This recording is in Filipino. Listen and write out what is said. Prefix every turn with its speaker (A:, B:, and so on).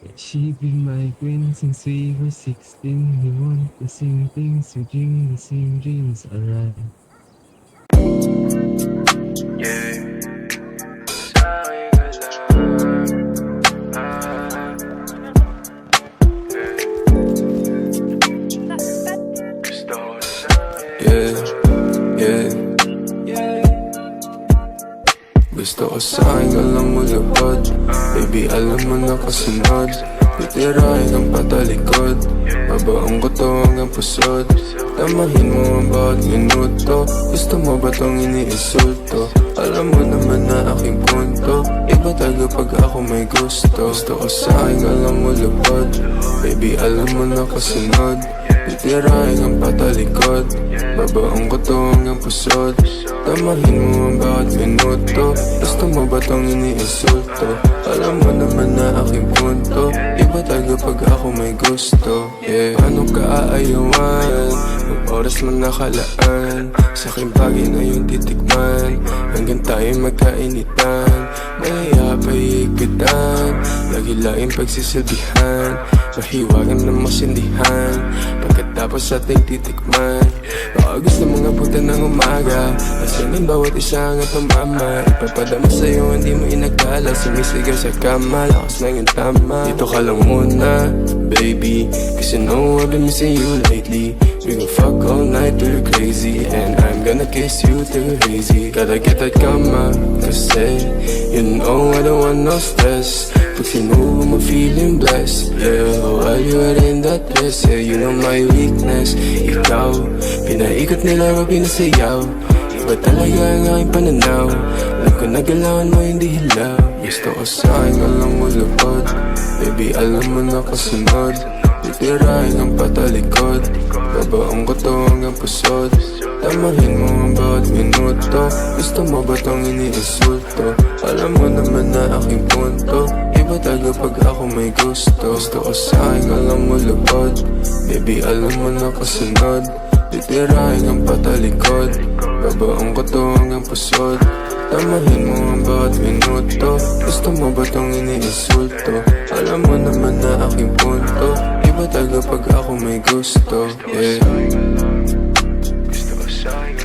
A: She be my queen since we were 16. We want the same things, we dream the same dreams, alright.
B: Gusto ko sa'kin ka lang mulupad. Baby, alam mo na kasunod. Titirahin ang patalikod. Babaong ko to hanggang pusod. Tamahin mo ang bawat minuto. Gusto mo ba tong iniinsulto? Alam mo naman na aking punto. Iba tayo pag ako may gusto. Gusto ko sa'kin ka lang mulupad. Baby, alam mo na kasunod. Titirahin ang patalikod. Babaong ko to hanggang pusod. Tamahin mo ang bawat minuto. Gusto mo ba tong iniinsulto? Alam mo naman na aking punto. Iba tayo pag ako may gusto. Paano ka aayawan? Ang oras mo nakalaan. Sa aking bagay na yung titikman. Hanggang tayo magkainitan. Malaya pa iigpitan. Lagi laing pagsisilbihan. Mahiwagan na masindihan. Pagkatapos ating titikman. Baka gusto mong abutan ng umaga. Pasanin bawat isa nga tumama. Ipapadama sa'yo hindi mo inagkala. Sumisigaw sa kama, lakas na yung tama. Dito ka lang muna, baby, cause you know I've been missing you lately. We gon' fuck all night till you're crazy. And I'm gonna kiss you till you're hazy. Gotta get that kama, kasi you know I don't want no stress. Pag sinubo mo feeling blessed, yeah. While you are in that dress, yeah, you know my weakness. Ikaw, pinaikot nila o pinasayaw. Iba talaga ang aking pananaw. Alam ko nagalawan mo hindi hilaw. Gusto ko sa'kin ka lang mulupad. Baby, alam mo na kasunod. Titirahin ang patalikod. Babaong ko to hanggang pusod. Tamahin mo ang bawat minuto. Gusto mo ba tong iniinsulto? Alam mo naman na aking punto. Iba tayo pag ako may gusto. Gusto ko sa'kin ka lang mulupad. Baby, alam mo na kasunod. Titirahin ang patalikod. Babaong ko to hanggang pusod. Tamahin mo ang bawat minuto. Gusto mo ba tong iniinsulto? Alam mo naman na aking punto. Iba tayo pag ako may gusto, yeah.
C: Gusto ko sa'yo